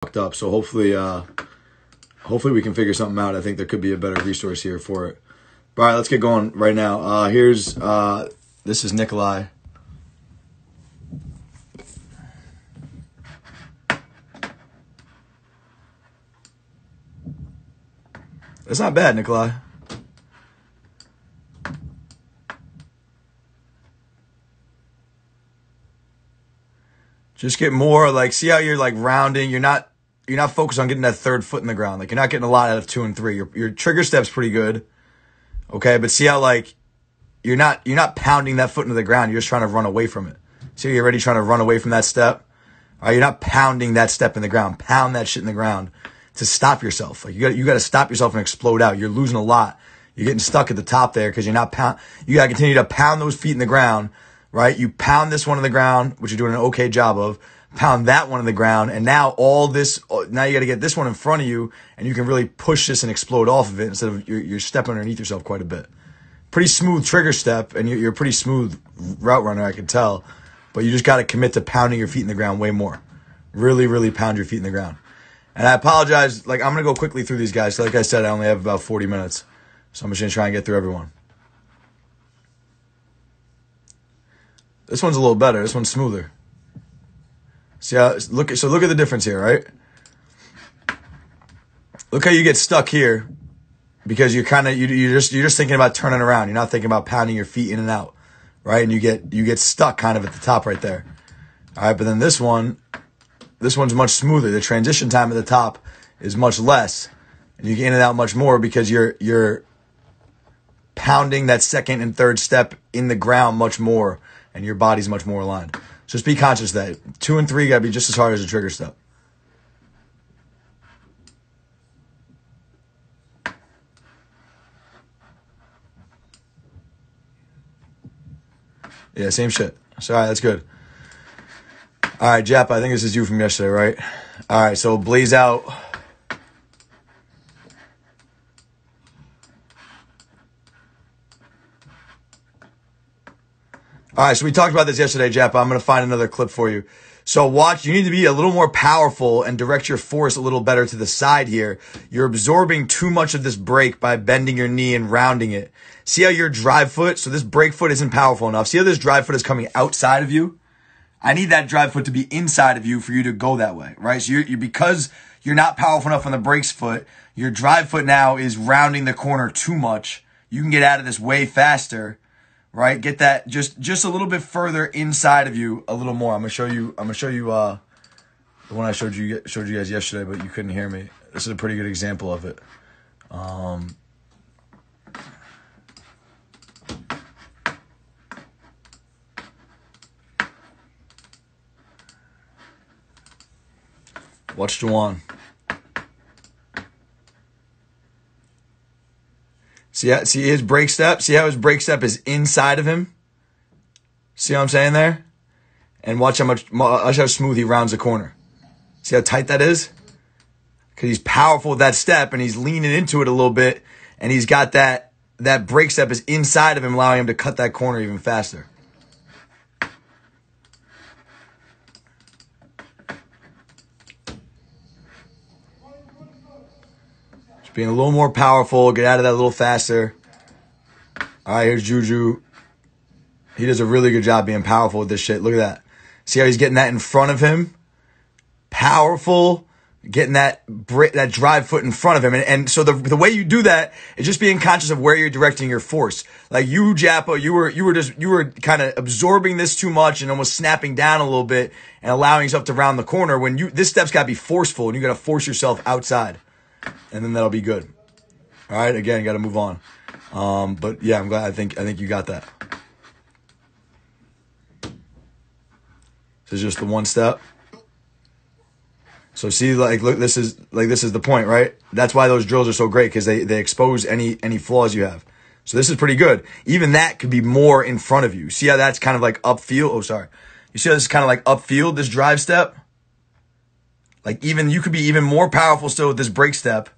fucked up. So hopefully we can figure something out. I think there could be a better resource here for it. All right, let's get going right now. This is Nikolai. It's not bad, Nikolai. Just get more, like, see how you're, like, rounding. You're not focused on getting that third foot in the ground. Like, you're not getting a lot out of 2 and 3. Your trigger step's pretty good. Okay, but see how, like, you're not pounding that foot into the ground. You're just trying to run away from it. See how you're already trying to run away from that step? All right, you're not pounding that step in the ground. Pound that shit in the ground to stop yourself. Like, you got to stop yourself and explode out. You're losing a lot. You're getting stuck at the top there because you're not you got to continue to pound those feet in the ground, right? You pound this one in the ground, which you're doing an okay job of. Pound that one in the ground, and now now you got to get this one in front of you, and you can really push this and explode off of it instead of you're stepping underneath yourself quite a bit. Pretty smooth trigger step, and you're a pretty smooth route runner, I can tell, but you just got to commit to pounding your feet in the ground way more. Really, really pound your feet in the ground. And I apologize, like, I'm going to go quickly through these guys. Like I said, I only have about 40 minutes, so I'm just going to try and get through everyone. This one's a little better. This one's smoother. See how look at the difference here, right? Look how you get stuck here because you're just thinking about turning around. You're not thinking about pounding your feet in and out, right? And you get stuck kind of at the top right there. All right, but then this one's much smoother. The transition time at the top is much less, and you get in and out much more because you're pounding that second and third step in the ground much more, and your body's much more aligned. So just be conscious of that 2 and 3 got to be just as hard as a trigger step. Yeah, same shit. So, all right, that's good. All right, Jap, I think this is you from yesterday, right? All right, so blaze out. All right, so we talked about this yesterday, Jap. I'm going to find another clip for you. So watch, you need to be a little more powerful and direct your force a little better to the side here. You're absorbing too much of this break by bending your knee and rounding it. See how your drive foot, so this break foot isn't powerful enough. See how this drive foot is coming outside of you? I need that drive foot to be inside of you for you to go that way, right? So because you're not powerful enough on the brakes foot, your drive foot now is rounding the corner too much. You can get out of this way faster. Right, get that just a little bit further inside of you, a little more. I'm gonna show you the one I showed you guys yesterday, but you couldn't hear me. This is a pretty good example of it. Watch Juwann. See his break step? See how his break step is inside of him? See what I'm saying there? And watch how smooth he rounds the corner. See how tight that is? Because he's powerful with that step, and he's leaning into it a little bit, and he's got that break step is inside of him, allowing him to cut that corner even faster. Being a little more powerful, get out of that a little faster. All right, here's Juju. He does a really good job being powerful with this shit. Look at that. See how he's getting that in front of him? Powerful, getting that drive foot in front of him. And so the way you do that is just being conscious of where you're directing your force. Like you, Jappa, you were kind of absorbing this too much and almost snapping down a little bit and allowing yourself to round the corner. When this step's got to be forceful, and you got to force yourself outside. And then that'll be good. All right, again, got to move on. But yeah, I'm glad. I think you got that. This is just the one step. So see, look, this is the point, right? That's why those drills are so great, because they expose any flaws you have. So this is pretty good. Even that could be more in front of you. See how that's kind of like upfield? Oh, sorry. You see how this is kind of like upfield, this drive step? Like you could be even more powerful still with this break step.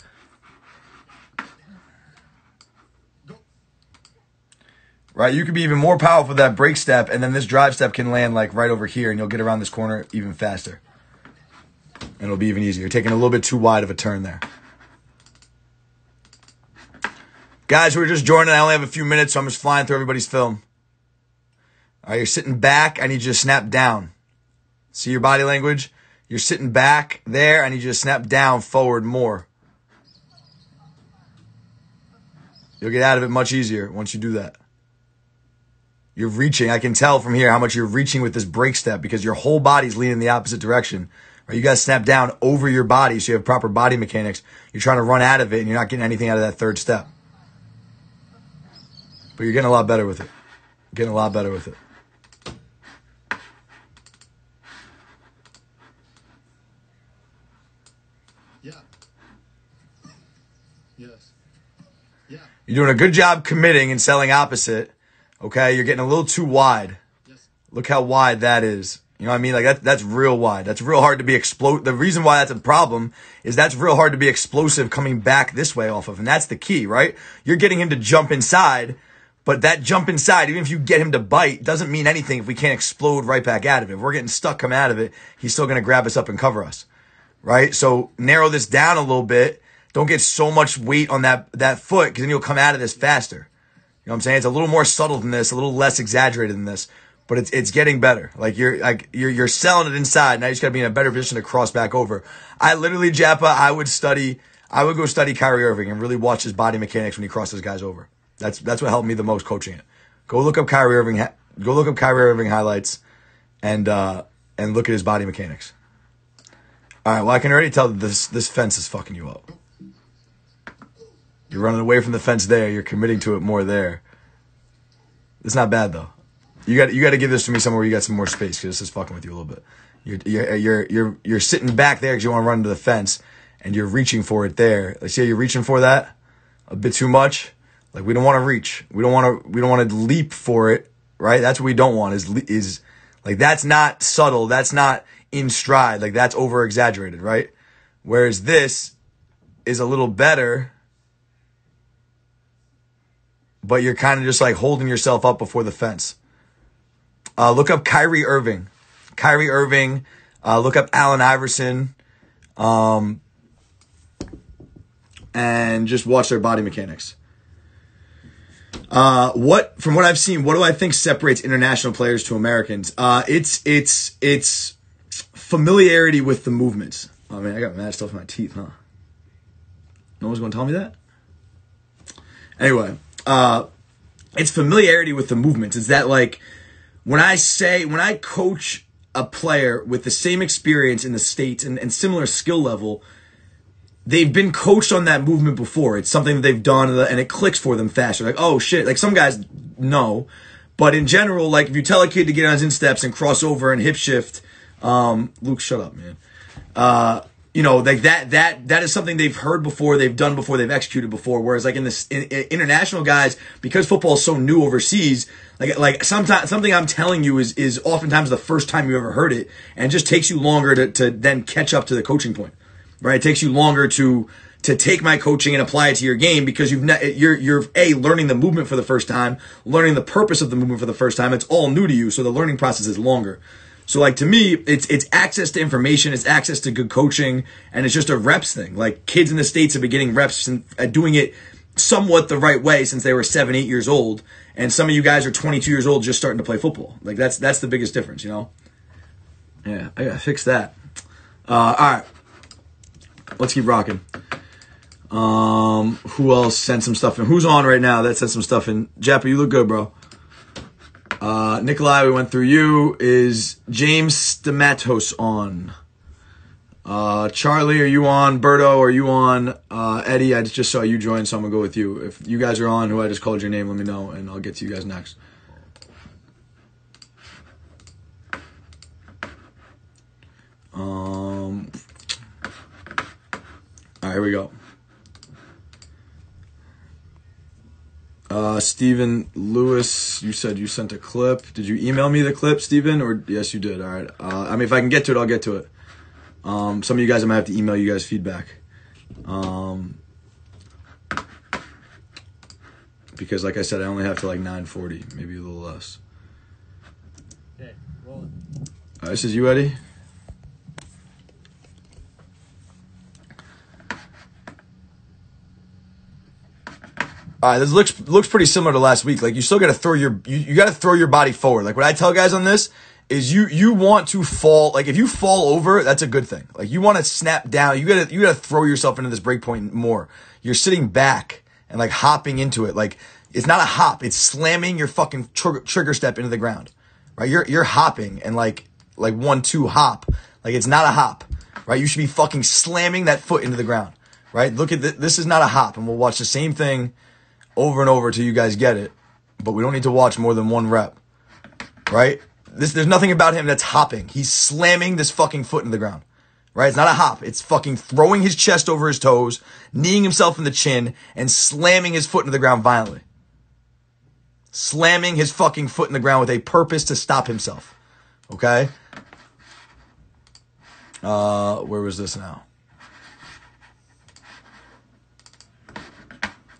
Right? You could be even more powerful with that break step, and then this drive step can land like right over here, and you'll get around this corner even faster. And it'll be even easier. You're taking a little bit too wide of a turn there. Guys, we're just joining. I only have a few minutes, so I'm just flying through everybody's film. All right, you're sitting back. I need you to snap down. See your body language? You're sitting back there. I need you to snap down, forward more. You'll get out of it much easier once you do that. You're reaching. I can tell from here how much you're reaching with this break step because your whole body's leaning in the opposite direction. Right? You guys snap down over your body so you have proper body mechanics. You're trying to run out of it and you're not getting anything out of that third step. But you're getting a lot better with it. Getting a lot better with it. Yeah. Yes. Yeah. You're doing a good job committing and selling opposite. Okay, you're getting a little too wide. Yes. Look how wide that is. You know what I mean? Like that's real wide. That's real hard to be The reason why that's a problem is that's real hard to be explosive coming back this way off of. And that's the key, right? You're getting him to jump inside, but that jump inside, even if you get him to bite, doesn't mean anything if we can't explode right back out of it. If we're getting stuck coming out of it, he's still going to grab us up and cover us, right? So narrow this down a little bit. Don't get so much weight on that foot because then you'll come out of this faster. You know what I'm saying? It's a little more subtle than this, a little less exaggerated than this, but it's getting better. Like you're selling it inside. Now you just got to be in a better position to cross back over. I literally, Jappa, I would go study Kyrie Irving and really watch his body mechanics when he crosses guys over. That's what helped me the most coaching it. Go look up Kyrie Irving highlights and look at his body mechanics. All right, well I can already tell that this fence is fucking you up. You're running away from the fence there. You're committing to it more there. It's not bad though. You got to give this to me somewhere where you got some more space because this is fucking with you a little bit. You're sitting back there because you want to run into the fence and you're reaching for it there. Like, see how you're reaching for that a bit too much. Like we don't want to reach. We don't want to leap for it. Right? That's what we don't want. Is like that's not subtle. That's not in stride. Like that's over exaggerated. Right? Whereas this is a little better. But you're kind of just like holding yourself up before the fence. Look up Kyrie Irving. Look up Allen Iverson. And just watch their body mechanics. From what I've seen, what do I think separates international players to Americans? It's familiarity with the movements. Oh man, I got mad stuff in my teeth, huh? No one's going to tell me that? Anyway. It's familiarity with the movements. It's that like when I coach a player with the same experience in the States and similar skill level, they've been coached on that movement before. It's something that they've done and it clicks for them faster. Like, oh shit. Like some guys know, but in general, like if you tell a kid to get on his insteps and cross over and hip shift, Luke, shut up, man. You know, like that is something they've heard before, they've done before, they've executed before. Whereas like in international guys, because football is so new overseas, like sometimes something I'm telling you is oftentimes the first time you ever heard it, and it just takes you longer to then catch up to the coaching point, right? It takes you longer to take my coaching and apply it to your game because you're learning the movement for the first time, learning the purpose of the movement for the first time. It's all new to you, so the learning process is longer. So like to me, it's access to information, it's access to good coaching, and it's just a reps thing. Like kids in the States have been getting reps and doing it somewhat the right way since they were 7, 8 years old, and some of you guys are 22 years old just starting to play football. Like that's the biggest difference, you know? Yeah, I gotta fix that. All right, let's keep rocking. Who else sent some stuff in? Who's on right now that sent some stuff in? Jappa, you look good, bro. Nikolai, we went through you. Is James Stamatos on? Charlie, are you on? Berto, are you on? Eddie, I just saw you join, so I'm going to go with you. If you guys are on, who I just called your name, let me know, and I'll get to you guys next. All right, here we go. Stephen Lewis, you said you sent a clip. Did you email me the clip, Stephen? Or yes, you did. All right. I mean, if I can get to it, I'll get to it. Some of you guys, I might have to email you guys feedback. Because like I said, I only have to like 9:40, maybe a little less. Okay, roll it. All right, this is you, Eddie. All right, this looks pretty similar to last week. Like, you still got to throw you got to throw your body forward. Like, what I tell guys on this is you want to fall. Like, if you fall over, that's a good thing. Like, you want to snap down. You gotta throw yourself into this break point more. You're sitting back and like hopping into it. Like, it's not a hop. It's slamming your fucking trigger step into the ground, right? You're hopping and like 1-2 hop. Like, it's not a hop, right? You should be fucking slamming that foot into the ground, right? Look at this is not a hop, and we'll watch the same thing over and over till you guys get it, but we don't need to watch more than one rep, right? There's nothing about him that's hopping. He's slamming this fucking foot into the ground, right? It's not a hop. It's fucking throwing his chest over his toes, kneeing himself in the chin, and slamming his foot into the ground violently. Slamming his fucking foot in the ground with a purpose to stop himself, okay? Where was this now?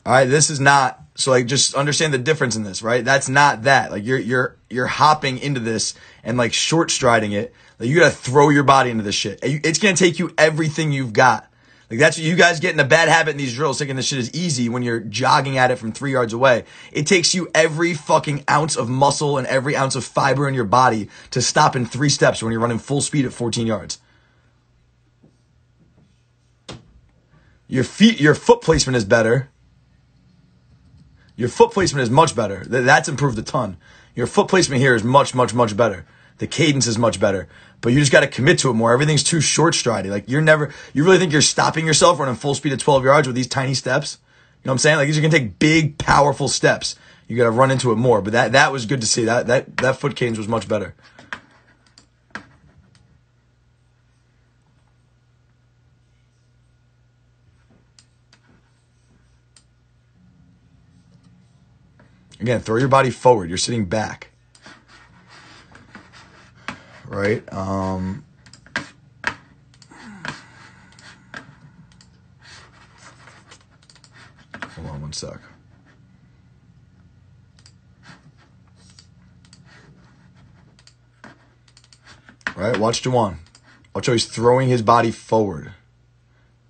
All right, this is not, so like, just understand the difference in this, right? That's not that. Like, you're hopping into this and like short striding it. Like, you gotta throw your body into this shit. It's gonna take you everything you've got. Like, that's what you guys get in a bad habit in these drills, thinking this shit is easy when you're jogging at it from 3 yards away. It takes you every fucking ounce of muscle and every ounce of fiber in your body to stop in 3 steps when you're running full speed at 14 yards. Your foot placement is better. Your foot placement is much better. That's improved a ton. Your foot placement here is much, much, much better. The cadence is much better. But you just got to commit to it more. Everything's too short striding. Like, you really think you're stopping yourself running full speed at 12 yards with these tiny steps? You know what I'm saying? Like, these are going to take big, powerful steps. You got to run into it more. But that was good to see. That foot cadence was much better. Again, throw your body forward. You're sitting back. Right? Hold on one sec. Right? Watch Juwann. Watch how he's throwing his body forward.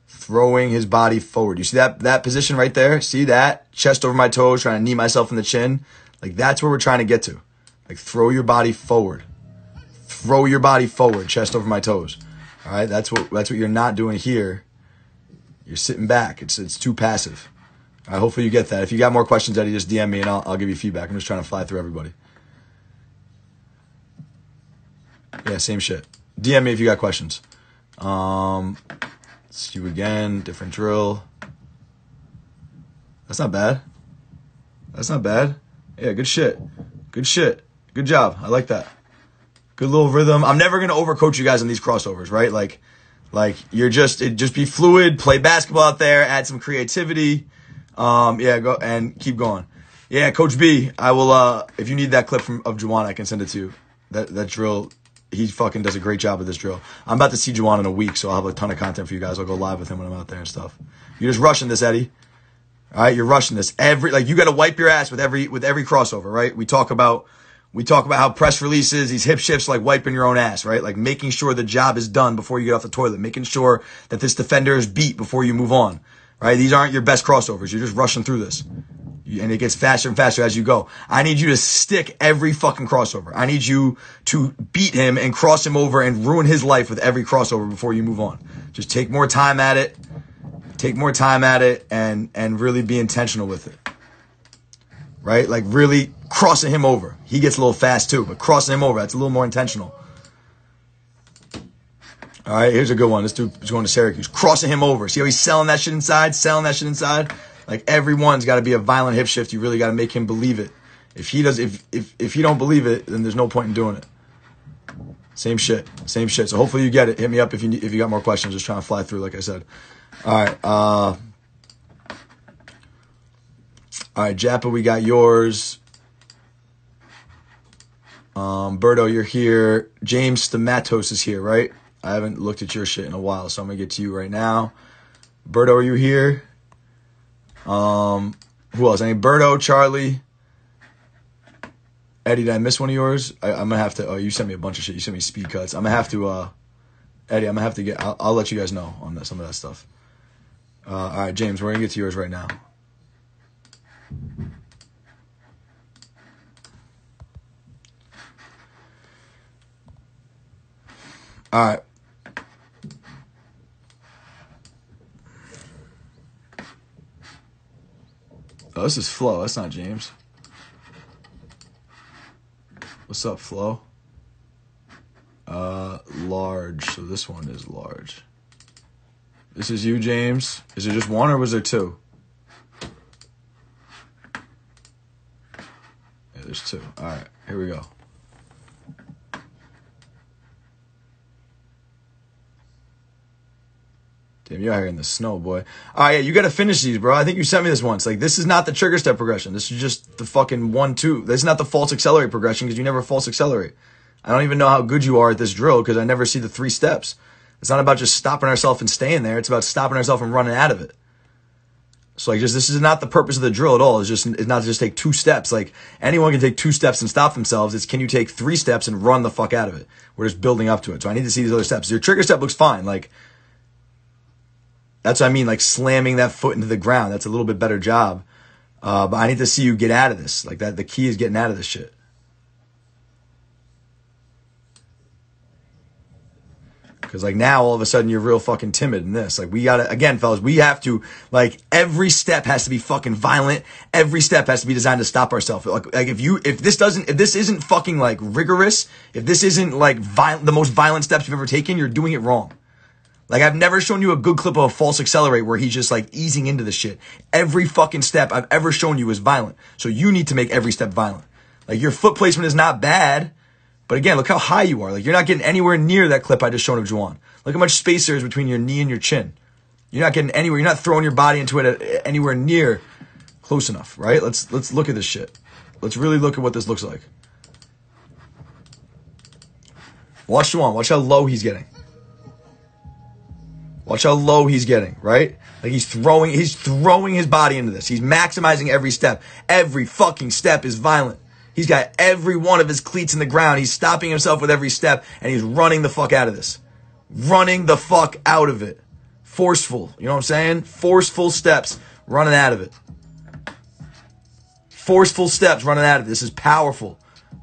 Throwing his body forward. You see that position right there? See that? Chest over my toes, trying to knee myself in the chin. Like, that's where we're trying to get to. Like, throw your body forward. Throw your body forward, chest over my toes. All right? That's what you're not doing here. You're sitting back. It's too passive. All right, hopefully you get that. If you got more questions, Eddie, just DM me and I'll give you feedback. I'm just trying to fly through everybody. Yeah, same shit. DM me if you got questions. See you again. Different drill. That's not bad. That's not bad. Yeah, good shit. Good shit. Good job. I like that. Good little rhythm. I'm never gonna overcoach you guys on these crossovers, right? Like just be fluid. Play basketball out there. Add some creativity. Yeah, go and keep going. Yeah, Coach B. I will. If you need that clip of Juwann, I can send it to you. That drill. He fucking does a great job with this drill. I'm about to see Juwann in a week, so I'll have a ton of content for you guys. I'll go live with him when I'm out there and stuff. You're just rushing this, Eddie. All right, you're rushing this. You got to wipe your ass with every crossover, right? We talk about how press releases, these hip shifts, like wiping your own ass, right? Like making sure the job is done before you get off the toilet, making sure that this defender is beat before you move on, right? These aren't your best crossovers. You're just rushing through this. And it gets faster and faster as you go. I need you to stick every fucking crossover. I need you to beat him and cross him over and ruin his life with every crossover before you move on. Just take more time at it. Take more time at it and really be intentional with it. Right? Like, really crossing him over. He gets a little fast too, but crossing him over, that's a little more intentional. All right, here's a good one. This dude is going to Syracuse. Crossing him over. See how he's selling that shit inside? Like, everyone's got to be a violent hip shift. You really got to make him believe it. If he don't believe it, then there's no point in doing it. Same shit. So hopefully you get it. Hit me up if you got more questions. Just trying to fly through, like I said. All right, Jappa, we got yours. Berto, you're here. James Stamatos is here, right? I haven't looked at your shit in a while, so I'm gonna get to you right now. Berto, are you here? Who else? I need Berto, Charlie. Eddie, did I miss one of yours? I'm gonna have to. Oh, you sent me a bunch of shit. You sent me speed cuts. I'm gonna have to. Eddie, I'm gonna have to get. I'll let you guys know on some of that stuff. All right, James, we're gonna get to yours right now. All right. Oh, this is Flo. That's not James. What's up, Flo? Large. So this one is large. This is you, James. Is it just one or was there two? Yeah, there's two. All right, here we go. Damn, you're out here in the snow, boy. All right, yeah, you got to finish these, bro. I think you sent me this once. Like, this is not the trigger step progression. This is just the fucking 1-2. This is not the false accelerate progression because you never false accelerate. I don't even know how good you are at this drill because I never see the 3 steps. It's not about just stopping ourselves and staying there. It's about stopping ourselves and running out of it. So, like, just this is not the purpose of the drill at all. It's not to just take 2 steps. Like, anyone can take 2 steps and stop themselves. It's can you take 3 steps and run the fuck out of it? We're just building up to it. So I need to see these other steps. Your trigger step looks fine. Like, that's what I mean, like slamming that foot into the ground. That's a little bit better job. But I need to see you get out of this. Like that, the key is getting out of this shit. Because like now, all of a sudden, you're real fucking timid in this. Like we gotta, again, fellas, we have to, like every step has to be fucking violent. Every step has to be designed to stop ourselves. Like if this isn't fucking like rigorous, if this isn't like the most violent steps you've ever taken, you're doing it wrong. Like, I've never shown you a good clip of a false accelerate where he's just, like, easing into the shit. Every fucking step I've ever shown you is violent. So you need to make every step violent. Like, your foot placement is not bad. But again, look how high you are. Like, you're not getting anywhere near that clip I just showed of Juwann. Look how much space there is between your knee and your chin. You're not getting anywhere. You're not throwing your body into it anywhere near close enough, right? Let's look at this shit. Let's really look at what this looks like. Watch Juwann. Watch how low he's getting. Watch how low he's getting, right? Like he's throwing his body into this. He's maximizing every step. Every fucking step is violent. He's got every one of his cleats in the ground. He's stopping himself with every step and he's running the fuck out of this. Running the fuck out of it. Forceful. You know what I'm saying? Forceful steps running out of it. Forceful steps running out of it. This is powerful.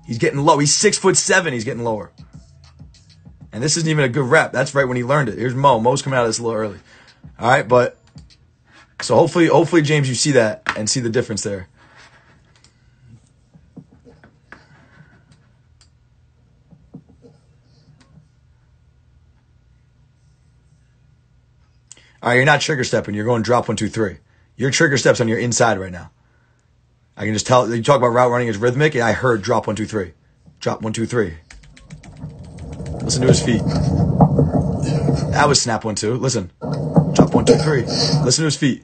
He's getting low. He's 6'7". He's getting lower. And this isn't even a good rep. That's right when he learned it. Here's Mo. Mo's coming out of this a little early. All right, but so hopefully, James, you see that and see the difference there. All right, you're not trigger stepping. You're going drop 1, 2, 3. Your trigger steps on your inside right now. I can just tell. You talk about route running is rhythmic. Yeah, I heard drop 1, 2, 3. Drop 1, 2, 3. Listen to his feet. That was snap 1, 2. Listen. Drop 1, 2, 3. Listen to his feet.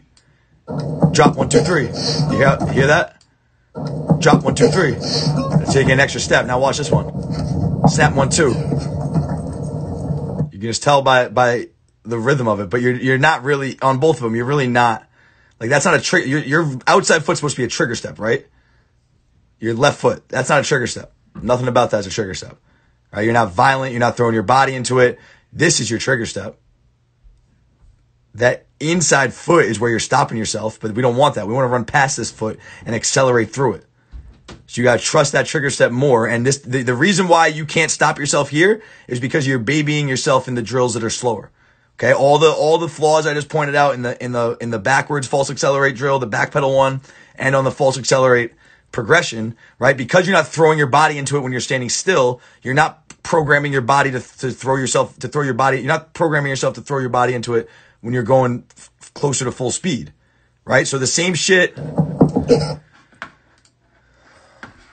Drop 1, 2, 3. You hear that? Drop 1, 2, 3. Take an extra step. Now watch this one. Snap 1, 2. You can just tell by the rhythm of it, but you're not really on both of them. You're really not like that's not a trigger. Your outside foot's supposed to be a trigger step, right? Your left foot. That's not a trigger step. Nothing about that's a trigger step. Right? You're not violent. You're not throwing your body into it. This is your trigger step. That inside foot is where you're stopping yourself, but we don't want that. We want to run past this foot and accelerate through it. So you got to trust that trigger step more. And the reason why you can't stop yourself here is because you're babying yourself in the drills that are slower. Okay. All the flaws I just pointed out in the backwards false accelerate drill, the backpedal one, and on the false accelerate progression, right? Because you're not throwing your body into it when you're standing still, you're not programming your body to throw your body. You're not programming yourself to throw your body into it when you're going closer to full speed, right? So the same shit.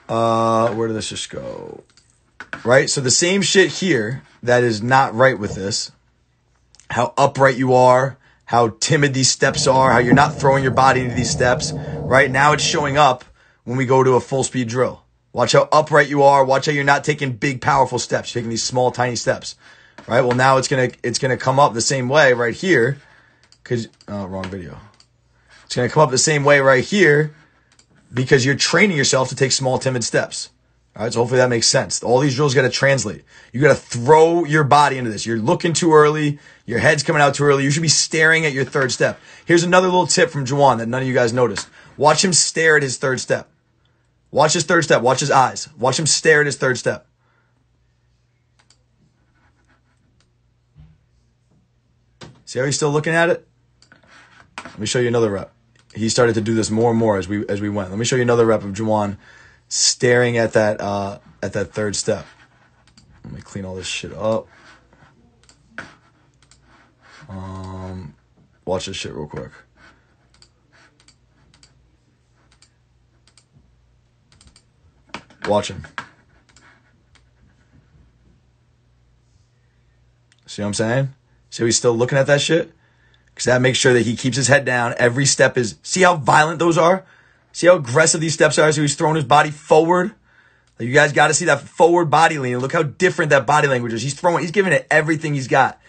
Where did this just go? Right? So the same shit here that is not right with this, how upright you are, how timid these steps are, how you're not throwing your body into these steps, right? Now it's showing up when we go to a full speed drill. Watch how upright you are. Watch how you're not taking big, powerful steps. You're taking these small, tiny steps, right? Well, now it's gonna come up the same way right here, wrong video. It's gonna come up the same way right here because you're training yourself to take small, timid steps. All right, so hopefully that makes sense. All these drills got to translate. You got to throw your body into this. You're looking too early. Your head's coming out too early. You should be staring at your third step. Here's another little tip from Juwann that none of you guys noticed. Watch him stare at his third step. Watch his third step. Watch his eyes. Watch him stare at his third step. See how he's still looking at it? Let me show you another rep. He started to do this more and more as we went. Let me show you another rep of Juwann staring at that third step. Let me clean all this shit up. Watch this shit real quick. Watch him. See what I'm saying? See how he's still looking at that shit? Because that makes sure that he keeps his head down. Every step is... See how violent those are? See how aggressive these steps are? So he's throwing his body forward. Like, you guys got to see that forward body lean. Look how different that body language is. He's giving it everything he's got.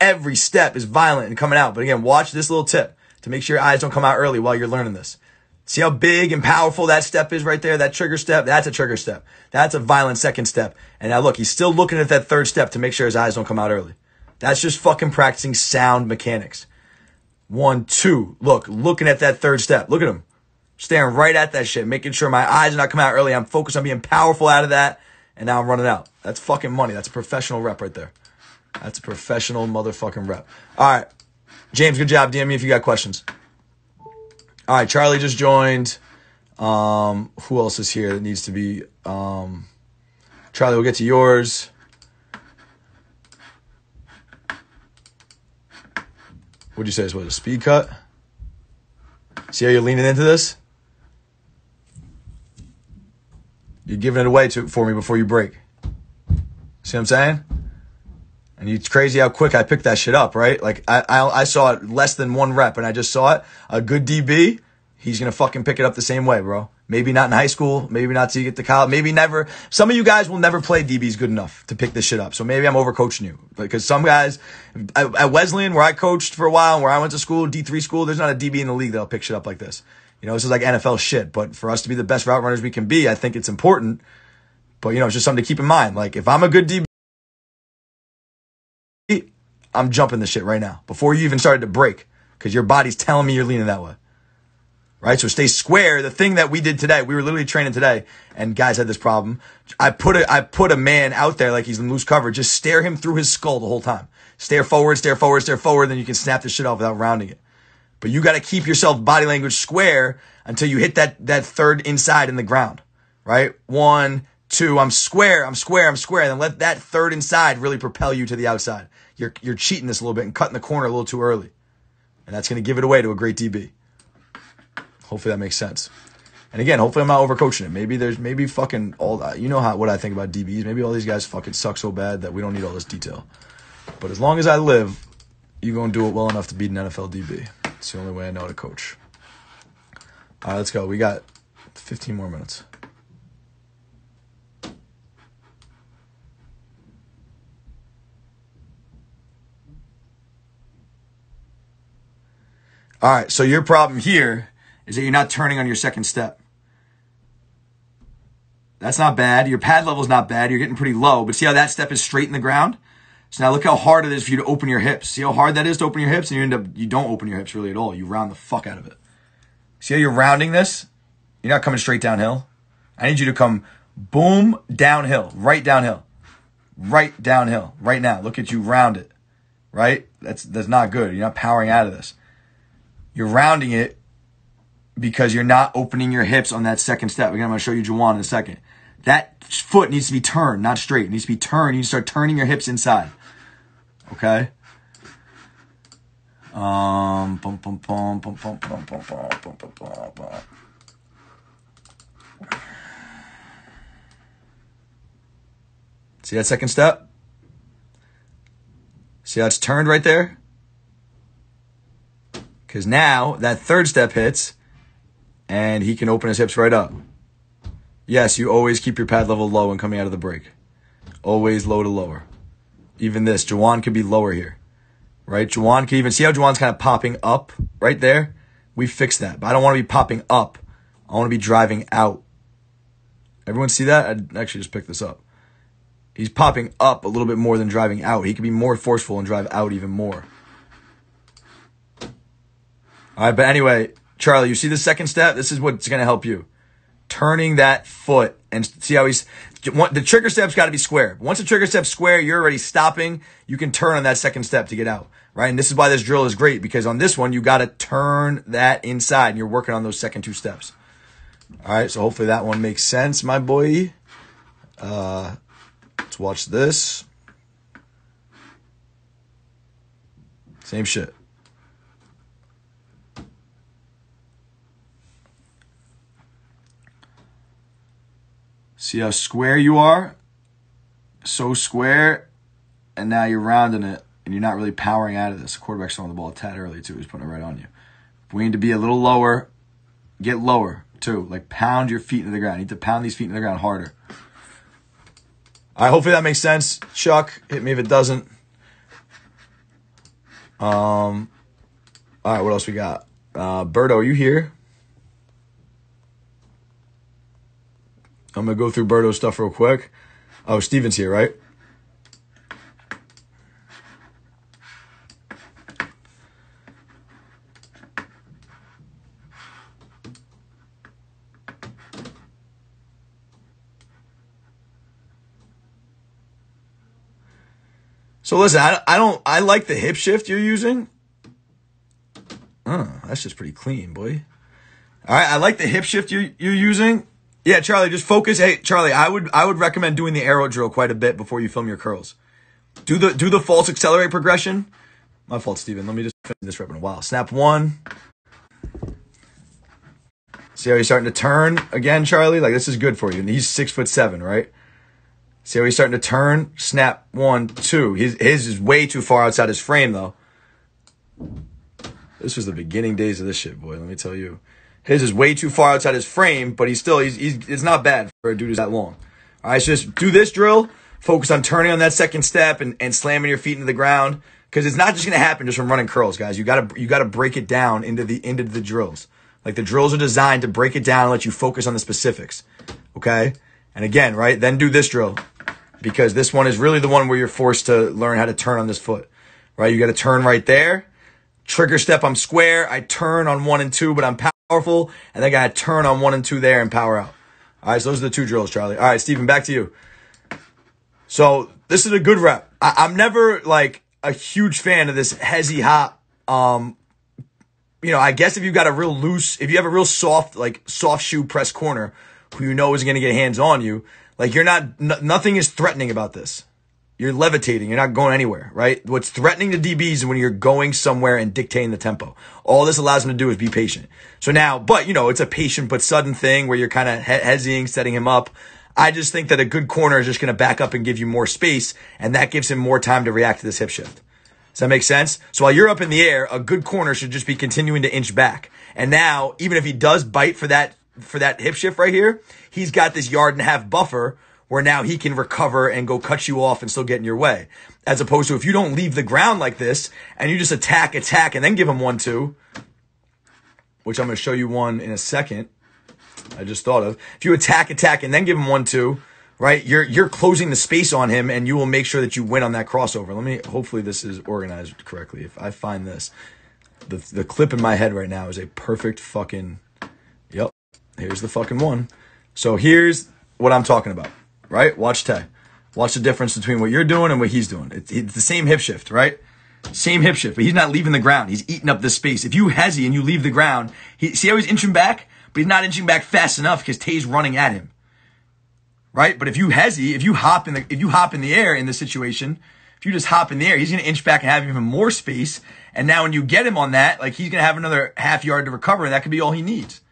Every step is violent and coming out. But again, watch this little tip to make sure your eyes don't come out early while you're learning this. See how big and powerful that step is right there? That trigger step? That's a trigger step. That's a violent second step. And now look, he's still looking at that third step to make sure his eyes don't come out early. That's just fucking practicing sound mechanics. 1, 2. Look, looking at that third step. Look at him. Staring right at that shit. Making sure my eyes are not coming out early. I'm focused on being powerful out of that. And now I'm running out. That's fucking money. That's a professional rep right there. That's a professional motherfucking rep. All right. James, good job. DM me if you got questions. All right. Charlie just joined. Who else is here that needs to be... Charlie, we'll get to yours. What'd you say this was? A speed cut? See how you're leaning into this? You're giving it away for me before you break. See what I'm saying? And it's crazy how quick I picked that shit up, right? Like, I saw it less than 1 rep, and I just saw it. A good DB, he's going to fucking pick it up the same way, bro. Maybe not in high school. Maybe not till you get to college. Maybe never. Some of you guys will never play DBs good enough to pick this shit up. So maybe I'm overcoaching you. Because some guys, at Wesleyan, where I coached for a while, and where I went to school, D3 school, there's not a DB in the league that'll pick shit up like this. You know, this is like NFL shit. But for us to be the best route runners we can be, I think it's important. But, you know, it's just something to keep in mind. Like, if I'm a good DB, I'm jumping this shit right now. Before you even started to break. Because your body's telling me you're leaning that way. Right? So stay square. The thing that we did today, we were literally training today, and guys had this problem. I put a man out there like he's in loose cover. Just stare him through his skull the whole time. Stare forward, stare forward, stare forward, then you can snap this shit off without rounding it. But you got to keep yourself body language square until you hit that third inside in the ground. Right? 1, 2, I'm square, I'm square, I'm square. And then let that third inside really propel you to the outside. You're cheating this a little bit and cutting the corner a little too early. And that's going to give it away to a great DB. Hopefully that makes sense. And again, hopefully I'm not overcoaching it. Maybe fucking all that. You know what I think about DBs. Maybe all these guys fucking suck so bad that we don't need all this detail. But as long as I live, you're going to do it well enough to beat an NFL DB. It's the only way I know how to coach. All right, let's go. We got 15 more minutes. All right, so your problem here is that you're not turning on your second step. That's not bad. Your pad level's not bad. You're getting pretty low. But see how that step is straight in the ground? So now look how hard it is for you to open your hips. See how hard that is to open your hips? And you don't open your hips really at all. You round the fuck out of it. See how you're rounding this? You're not coming straight downhill. I need you to come boom, downhill, right downhill. Right downhill, right now. Look at you round it, right? That's not good. You're not powering out of this. You're rounding it because you're not opening your hips on that second step. Again, I'm going to show you Juwann in a second. That foot needs to be turned, not straight. It needs to be turned. You need to start turning your hips inside. Okay? See that second step? See how it's turned right there? Because now that third step hits and he can open his hips right up. Yes, you always keep your pad level low when coming out of the break. Always low to lower. Even this, Juwann could be lower here. Right? Juwann can even, see how Juwann's kind of popping up right there? We fixed that. But I don't want to be popping up. I want to be driving out. Everyone see that? I'd actually just pick this up. He's popping up a little bit more than driving out. He could be more forceful and drive out even more. All right, but anyway, Charlie, you see the second step? This is what's going to help you. Turning that foot and see how the trigger step's got to be square. Once the trigger step's square, you're already stopping. You can turn on that second step to get out, right? And this is why this drill is great, because on this one, you got to turn that inside and you're working on those second 2 steps. All right, so hopefully that one makes sense, my boy. Let's watch this. Same shit. See how square you are? So square. And now you're rounding it. And you're not really powering out of this. The quarterback's throwing the ball a tad early, too. He's putting it right on you. We need to be a little lower. Get lower, too. Like, pound your feet into the ground. You need to pound these feet into the ground harder. All right, hopefully that makes sense. Chuck, hit me if it doesn't. All right, what else we got? Berto, are you here? I'm going to go through Berto's stuff real quick. Oh, Steven's here, right? So listen, I like the hip shift you're using. Oh, that's just pretty clean, boy. All right, I like the hip shift you're using. Yeah, Charlie, just focus. Hey, Charlie, I would recommend doing the arrow drill quite a bit before you film your curls. Do the false accelerate progression. My fault, Steven. Let me just finish this rep in a while. Snap 1. See how he's starting to turn again, Charlie? Like, this is good for you. And he's 6'7", right? See how he's starting to turn? Snap 1, 2. His is way too far outside his frame, though. This was the beginning days of this shit, boy. Let me tell you. His is way too far outside his frame, but he's it's not bad for a dude who's that long. All right, so just do this drill. Focus on turning on that second step and slamming your feet into the ground, because it's not just going to happen just from running curls, guys. You gotta break it down into the drills. Like, the drills are designed to break it down and let you focus on the specifics. Okay? And again, right, then do this drill, because this one is really the one where you're forced to learn how to turn on this foot. Right? You got to turn right there. Trigger step, I'm square. I turn on 1 and 2, but I'm powerful. And then I got to turn on 1 and 2 there and power out. All right, so those are the 2 drills, Charlie. All right, Steven, back to you. So this is a good rep. I'm never, like, a huge fan of this hezzy hop. I guess if you got a real loose, if you have a real soft shoe press corner who you know isn't going to get hands on you, like, you're nothing is threatening about this. You're levitating. You're not going anywhere, right? What's threatening to DBs is when you're going somewhere and dictating the tempo. All this allows him to do is be patient. So now, but, it's a patient but sudden thing where you're kind of hezzying, setting him up. I just think that a good corner is just going to back up and give you more space, and that gives him more time to react to this hip shift. Does that make sense? So while you're up in the air, a good corner should just be continuing to inch back. And now, even if he does bite for that hip shift right here, he's got this 1.5 yard buffer where now he can recover and go cut you off and still get in your way. As opposed to if you don't leave the ground like this and you just attack, and then give him 1, 2, which I'm going to show you one in a second. I just thought of. If you attack, and then give him 1, 2, right? You're closing the space on him, and you will make sure that you win on that crossover. Hopefully this is organized correctly. If I find this, the clip in my head right now is a perfect fucking, yep, here's the fucking one. So here's what I'm talking about. Right? Watch Tay. Watch the difference between what you're doing and what he's doing. It's the same hip shift, right? Same hip shift, but he's not leaving the ground. He's eating up this space. If you hezzy and you leave the ground, see how he's inching back? But he's not inching back fast enough because Tay's running at him. Right? But if you hezzy, if you hop in the air in this situation, if you just hop in the air, he's going to inch back and have even more space. And now when you get him on that, like, he's going to have another 0.5 yard to recover, and that could be all he needs.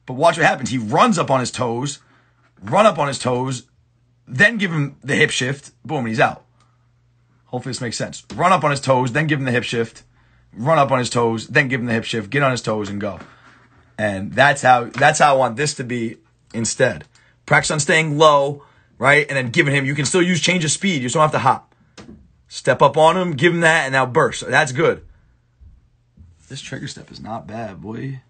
But watch what happens. He runs up on his toes, then give him the hip shift, boom, and he's out. Hopefully this makes sense. Run up on his toes, then give him the hip shift. Run up on his toes, then give him the hip shift. Get on his toes and go. And that's how I want this to be instead. Practice on staying low, right? And then giving him, you can still use change of speed. You just don't have to hop. Step up on him, give him that, and now burst. That's good. This trigger step is not bad, boy.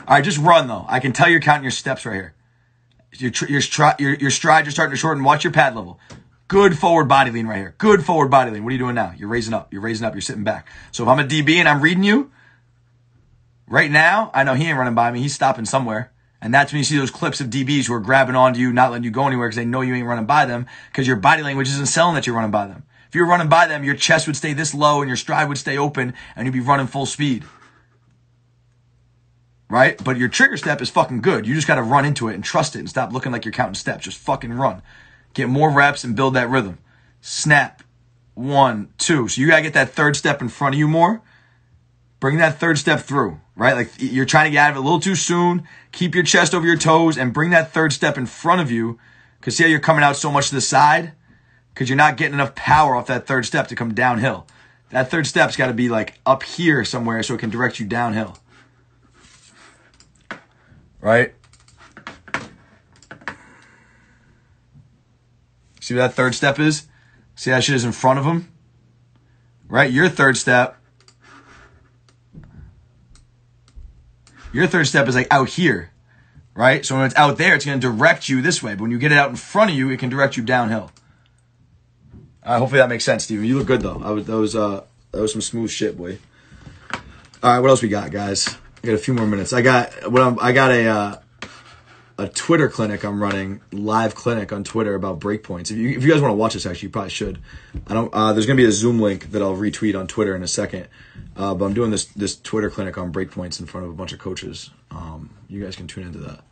All right, just run, though. I can tell you're counting your steps right here. Your strides are starting to shorten. Watch your pad level. Good forward body lean right here. Good forward body lean. What are you doing now? You're raising up. You're raising up. You're sitting back. So if I'm a DB and I'm reading you, right now, I know he ain't running by me. He's stopping somewhere. And that's when you see those clips of DBs who are grabbing onto you, not letting you go anywhere because they know you ain't running by them because your body language isn't selling that you're running by them. If you were running by them, your chest would stay this low and your stride would stay open and you'd be running full speed. Right? But your trigger step is fucking good. You just got to run into it and trust it and stop looking like you're counting steps. Just fucking run. Get more reps and build that rhythm. Snap. 1, 2. So you got to get that third step in front of you more. Bring that third step through, right? Like you're trying to get out of it a little too soon. Keep your chest over your toes and bring that third step in front of you. Because see how you're coming out so much to the side? Because you're not getting enough power off that third step to come downhill. That third step's got to be like up here somewhere so it can direct you downhill. Right? See what that third step is? See that shit is in front of him? Right? Your third step is like out here. Right? So when it's out there, it's going to direct you this way. But when you get it out in front of you, it can direct you downhill. Hopefully that makes sense, Steven. You look good, though. That was some smooth shit, boy. All right, what else we got, guys? I got a few more minutes. I got a Twitter clinic I'm running, live clinic on Twitter about breakpoints. If you guys want to watch this, actually, you probably should. There's gonna be a Zoom link that I'll retweet on Twitter in a second. But I'm doing this Twitter clinic on breakpoints in front of a bunch of coaches. You guys can tune into that.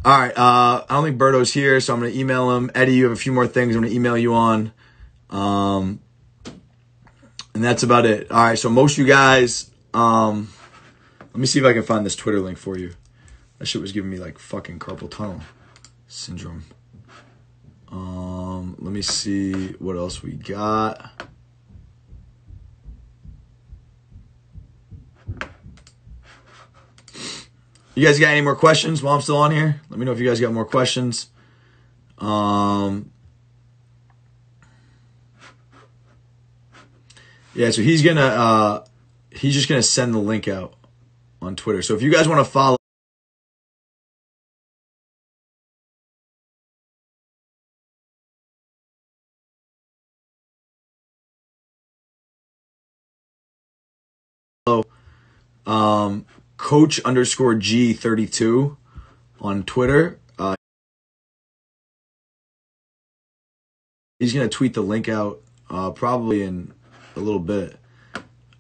All right. I don't think Berto's here, so I'm gonna email him. Eddie, you have a few more things I'm gonna email you on. And that's about it. All right. So most of you guys. Let me see if I can find this Twitter link for you. That shit was giving me like fucking carpal tunnel syndrome. Let me see what else we got. You guys got any more questions while I'm still on here? Let me know if you guys got more questions. Yeah, so he's just gonna send the link out on Twitter. So if you guys want to follow Coach _G32 on Twitter, he's gonna tweet the link out probably in a little bit.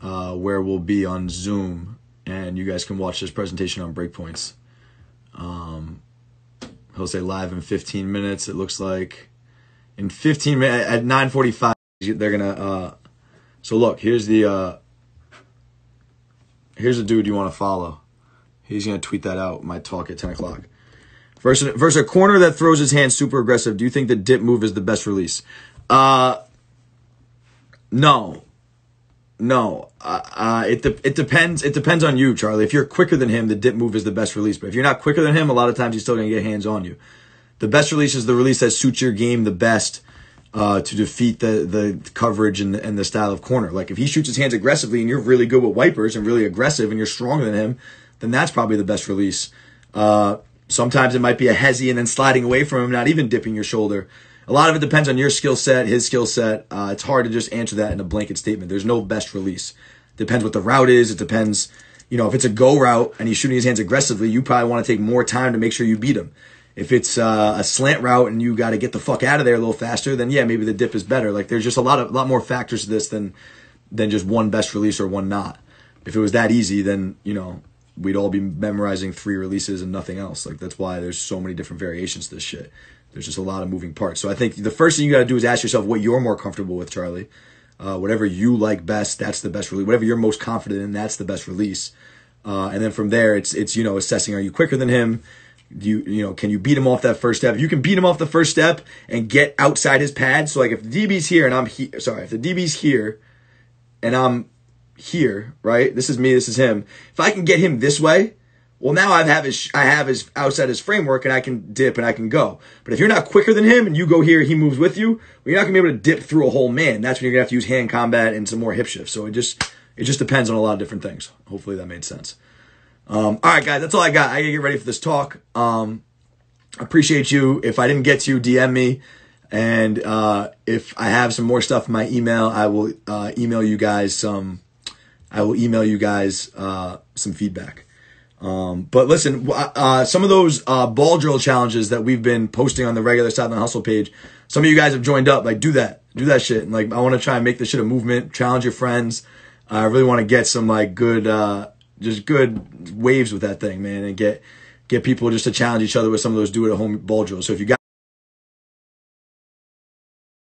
Where we'll be on Zoom, and you guys can watch this presentation on breakpoints. He'll say live in 15 minutes. It looks like in 15 minutes at 9:45 they're gonna. So look, here's the dude you want to follow. He's gonna tweet that out. My talk at 10 o'clock. Versus a corner that throws his hands super aggressive. Do you think the dip move is the best release? No. No, it depends. It depends on you, Charlie. If you're quicker than him, the dip move is the best release. But if you're not quicker than him, a lot of times he's still going to get hands on you. The best release is the release that suits your game the best to defeat the coverage and the style of corner. Like if he shoots his hands aggressively and you're really good with wipers and really aggressive and you're stronger than him, then that's probably the best release. Sometimes it might be a hezzy and then sliding away from him, not even dipping your shoulder. A lot of it depends on your skill set, his skill set. It's hard to just answer that in a blanket statement. There's no best release. Depends what the route is. It depends, if it's a go route and he's shooting his hands aggressively, you probably want to take more time to make sure you beat him. If it's a slant route and you got to get the fuck out of there a little faster, then yeah, maybe the dip is better. Like there's just a lot more factors to this than just one best release or one not. If it was that easy, then, we'd all be memorizing 3 releases and nothing else. Like that's why there's so many different variations to this shit. There's just a lot of moving parts. So I think the first thing you got to do is ask yourself what you're more comfortable with, Charlie. Whatever you like best, that's the best release. Whatever you're most confident in, that's the best release. And then from there, it's assessing, are you quicker than him? Can you beat him off that first step? If you can beat him off the first step and get outside his pad. So like if the DB's here and if the DB's here and I'm here, right? This is me, this is him. If I can get him this way, well, now I have his outside his framework and I can dip and I can go. But if you're not quicker than him and you go here, he moves with you, well, you're not gonna be able to dip through a whole man. That's when you're gonna have to use hand combat and some more hip shifts. So it just depends on a lot of different things. Hopefully that made sense. All right, guys, that's all I got. I gotta get ready for this talk. Appreciate you. If I didn't get to you, DM me. And if I have some more stuff in my email, I will email you guys some. Some feedback. But listen, some of those ball drill challenges that we've been posting on the regular Sideline Hustle page, some of you guys have joined up. Like, do that shit. And like, I want to try and make this shit a movement. Challenge your friends. I really want to get some like good, just good waves with that thing, man, and get people just to challenge each other with some of those do-it-at-home ball drills. So if you got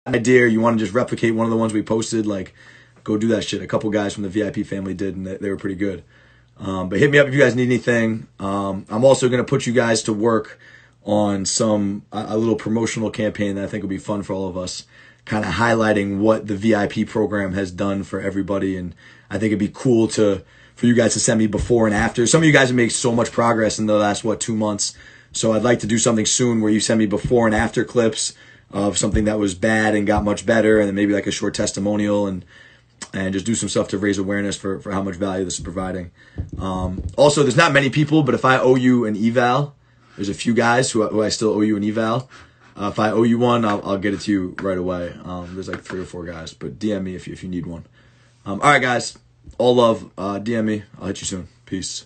an idea, or you want to just replicate one of the ones we posted, like, go do that shit. A couple guys from the VIP family did, and they were pretty good. But hit me up if you guys need anything. I'm also going to put you guys to work on a little promotional campaign that I think will be fun for all of us, kind of highlighting what the VIP program has done for everybody. And I think it'd be cool for you guys to send me before and after. Some of you guys have made so much progress in the last, 2 months. So I'd like to do something soon where you send me before and after clips of something that was bad and got much better, and then maybe like a short testimonial, and just do some stuff to raise awareness for how much value this is providing. Also, there's not many people, but if I owe you an eval, there's a few guys who I still owe you an eval. If I owe you one, I'll get it to you right away. There's like 3 or 4 guys, but DM me if you need one. All right, guys. All love. DM me. I'll hit you soon. Peace.